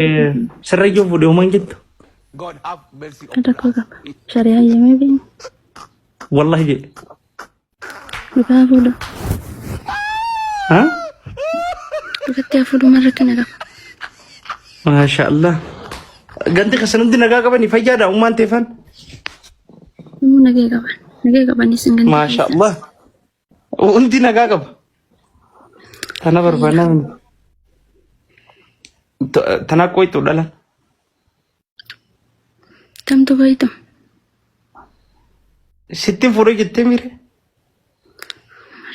Sirrayyoo fuudhee homaan jettu. Ada kau kap? Syariah ya maybe. Wallahi jedhe. Luka fudu. Ha? Luka tiap fudu marah kena kap. Masha Allah. Ganti kasanumti nagagaban ifayyaadha ummaan teefan. Nagay kapan ni singgan. Masha Allah. Unti nagagaba. Tana barbaanaan. Tana koy tu dhalan. Tam tu bayi tu. Sittiin fuudhee jettee mire.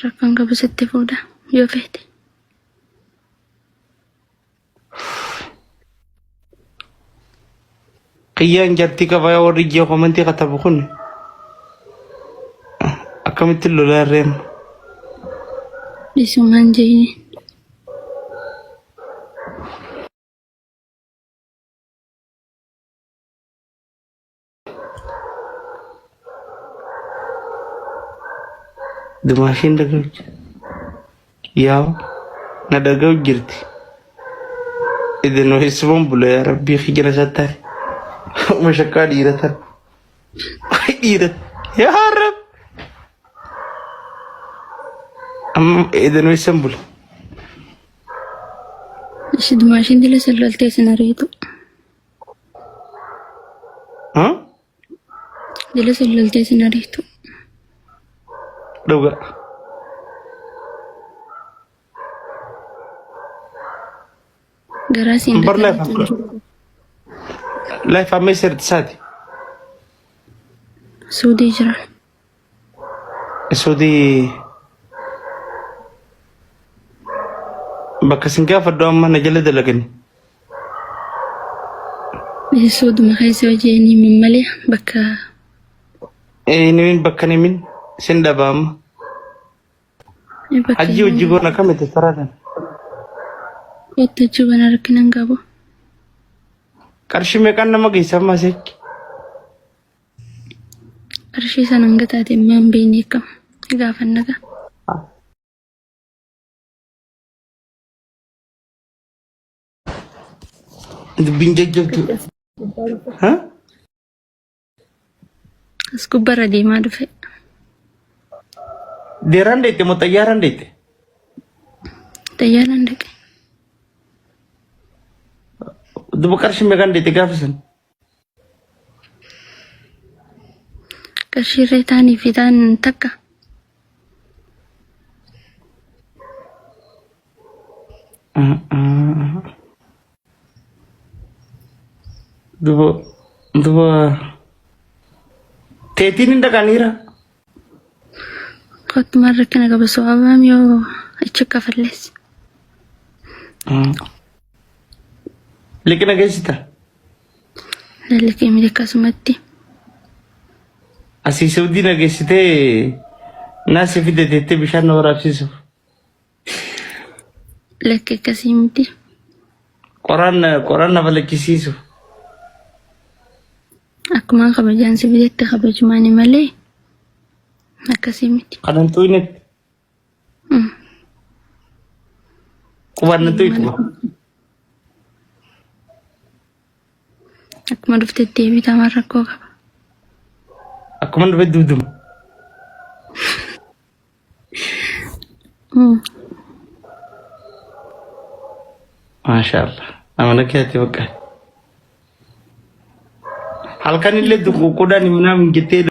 Rakkan kabu sitti fuudha yoo feete. Qiyyaan jartii qabaa warri ijji komantii katabu kun akkamitti lolaa reema. Isumaan jeeni. Dumaashiin dhaga'u yaa na dhaga'u jirti. Iddoo eessumaan bula yaa rabbii xiyyaana isaatti mashakkaa dhiiratan. Dhiirat yaa rab. Amma iddoo eessan bula. Ishi dumaashiin dila sallaltee sinariitu. Dila sallaltee sinariitu. Dhuga. Garasiin Life amee sirtisaati. Suudii jira. Suudii bakka sin gaafadhu amma na jala dalagani. Suuduma keessa hojiin min malee bakka. Nimin bakka nimin sin dhabaama. Hajji hojii goona kamite saratan. Wata jubana rakkinan qabu. Qarshii meeqaan nama geessan maaseechi? Qarshii sana hanga taate maan beekni akkam gaafa naga. Dubbiin jajjabdu. As gubbarra deemaa dhufe. Deeraan deette moo xayyaaraan deette? Xayyaaraan dhaqe. Duba qarshii meeqaan deette gaafa san? Qarshii irree taanii fi taan takka. Duba teetiin hin dhaqaniira. Kottumaan rakkina qaba so'abaam yoo achi kafallees. Liqina geessita? Lalliqee miti akkasumatti. Asii Saudii na geessitee naasii fide teettee bishaan na waraabsiisuuf. Lakkee akkasii miti. Qoraan na balaqqisiisu. Akkuma kabajaan si bidetti kabajumaani malee akkasii miti. Kanan tuynetti. Qubaan na tuytu. Akkuma dhufte deebitamaan rakkoo qaba. Akkuma dhufe duduma. Masha Allah. Amana keeti bakka. Halkan illee duquuquudhaan himnaa jettee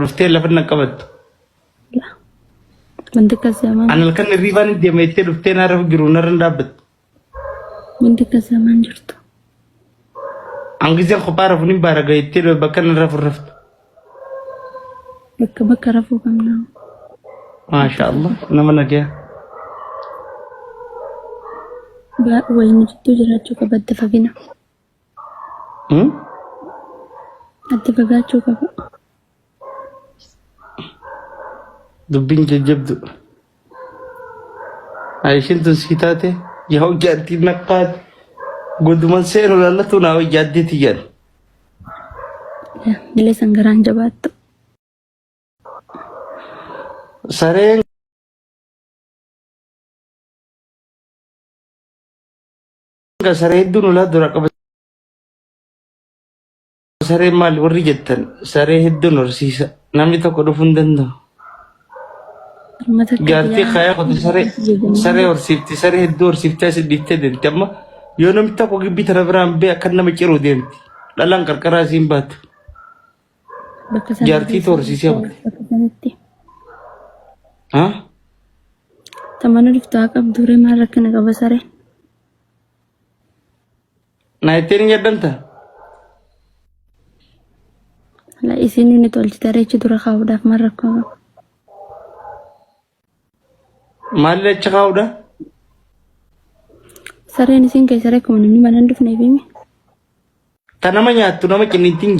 dhuftee lafa na qabattu. Wanti akkas zamaan. An halkan hirriibaan deema jettee dhuftee naarra jiru narra dhaabbattu. Wanti akkas zamaan jirtu. Angiseen kophaa rafuun hin baaraga jettee bakka narra furraftu. Bakka rafuu qabna. Masha Allah. Nama nagaya. Wayini jidduu jiraachuu qaba adda fagina. Adda fagaachuu qaba. Dubbiin jajjabdu. Aishin tun sii taate yaa hojjaattii naqqaate goduman seenu lallatu naa hojjaatteeti jedhan. Dilee sangaraan jabaattu. Sareen saree hedduun ulaa dura qaba. Saree maal warri jettan saree hedduun horsiisa namni tokko dhufuu hin danda'u. Jaartii kaayaa qote saree horsiifti saree hedduu horsiiftee asii dhiiftee deemti amma yoo namni tokko gibbii tana biraan bee akka nama ciruu deemti dhalaan qarqaraa isiin baatu. Jaartii horsiisee qote. Tamana dhuftaa qabduree maal rakkina qaba saree? Naayitteen hin jedhamta? La isin inni tolchite reechi dura kaa'uudhaaf maal rakkoo qaba? Maal achi kaa'uudha? Sareen isin keessa rakkoo namni mana hin dhufneef himi? Ta nama nyaattu nama qinniitiin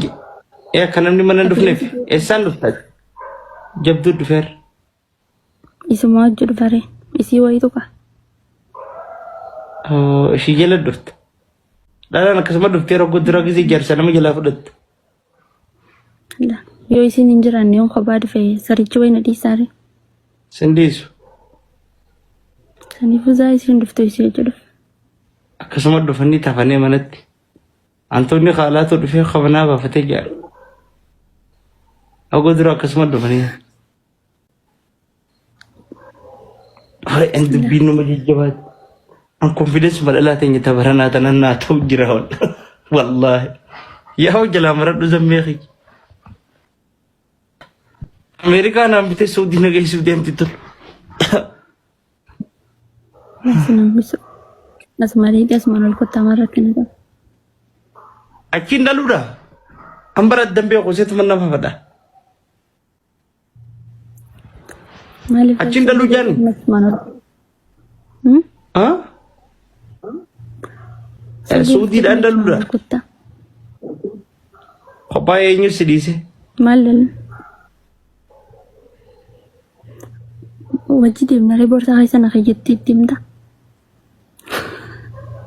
akka namni mana hin dhufneef eessaan dhuftaa? Jabduu dhufeera. Isuma wajju dhufaree isii wayitu qaba. Ishii jala dhufte. Dhalaan akkasuma dhuftee roggoo dura gisee jaarsa nama jalaa fudhatte. Yoo isin hin jiraanne yoon kophaa dhufe sarichi wayina dhiisaare. Sindiisu. Saniifuu zaa isin dhufte isii wajju dhufe. Akkasuma dhufanii tafanii manatti. Antoonni haalaatu dhufee qabanaa baafatee jaaru. Roggoo dura akkasuma dhufanii. Hai dubbiin nama jajjabaati. An confidence madalaa teenya tabaranaa tanan naa ta'u jira wallahi. Yaa jalaa maradhu zammeeqi. Amerikaa naan bitee Saudii nageessuuf deemti tolu. Asmaaliidhi asmaan ol kottaa maal rakkina qaba. Achiin dhaluudha. An barat dambee qoseetu manna fafadha. Achiin dhaluu jaani. Saudiidhaan dhaluudha. Kophaa eenyu si dhiise? Maal dhalu? Wajji deemnaree boorsaa keessan akka jettee itti himta.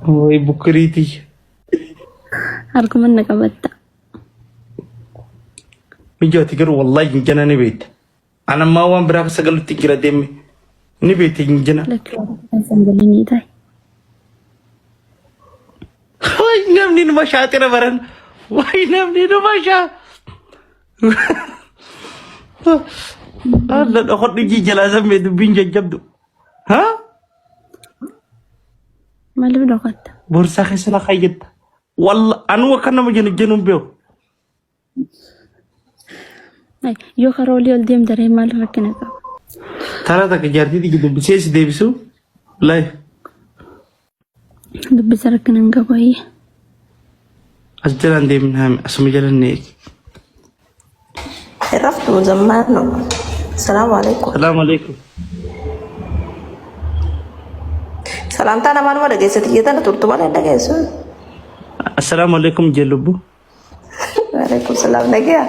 Ooyi bukkiriitii. Harkuma na qabatta. Mijooti garuu wallahi hin jana ni beekta. Ana ammaa waan biraa sagalutti jira deeme ni beekte hin jana. Sangalini ta'i. Wayi namni numa shaatira baran. Wayi namni numa shaa. Allah dhokhodhi jijjalaa sammee dubbiin jajjabdu. Maaliif dhokatta? Boorsaa keessa na kaayyetta. Walla anu akka nama jennuun beeku. Yoo karaa olii ol deemtaree maal rakkina qaba? Taraa takka jaartii dubbisee si deebisu laayif. Dubbisa rakkina hin qabu ayya. As jalaan deemin haame asuma jalan ne eegi. Raftu zammaanno. Assalamu alaikum. Salaamu alaikum. Salaamtaa namaan ma dhageessati jettana turtu malee hin dhageessu. Assalaamu alaikum jellubbu. Waalaikum salaam nagaa.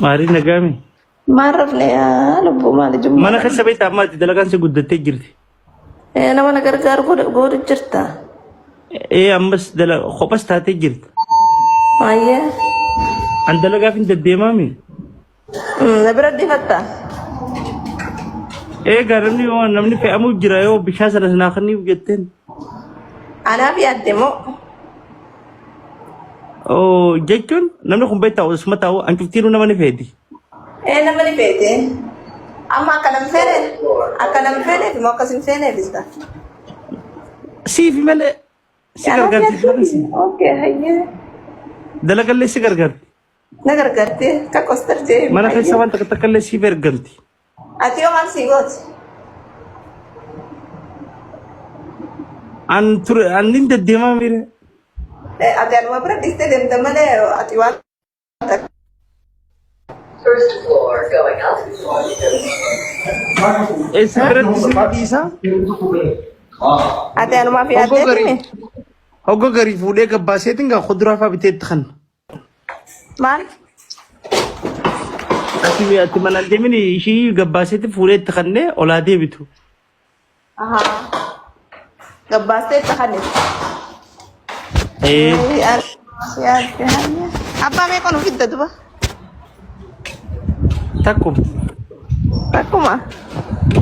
Maarii nagaami. Maal rafne lubbu maali jumma. Mana keessa beektaa ammaatti dalagaan si guddattee jirti. Nama na gargaaru godhu jirta. Ammas kophaas taatee jirti. Maayyaa. An dalagaaf hin deddeemaami. Na bira difatta. Egaa namni fe'amuu jira yoo bishaan sana sinaa kanniif jetteen. Anaaf yaadde moo? Jechuun namni kun beektaa osuma taa'u an cuftiinuu nama ni feeti. Nama ni feete. Amma akka nam feeneef moo akkas hin feeneefis ta'a? Siifi malee si gargaarti. Okay, hayyee. Dalagallee si gargaarti. Na gargaarti ka kostar jee. Mana keessa waan takka illee siif ergamti. Ati yoo maal sii gooti? An nin deddeemaa mire. Ati anuma bira dhiistee deemta malee ati waan First floor going up. Eessa biratti si dhiisaa? ati anumaaf yaaddeetimi? Hoggo garii fuudhee gabbaaseetiin gaa kuduraa fa'aa biteetti kan. Maal? Ati mana deemin ishii gabbaaseetti fuudheetti kannee olaa deebitu. Gabbaastee itti kanne. Abbaa meeqa nu fidda duba? Takkuma. Takkuma.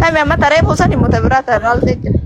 Tami amma taree buusan immoo tabiraa taree jira.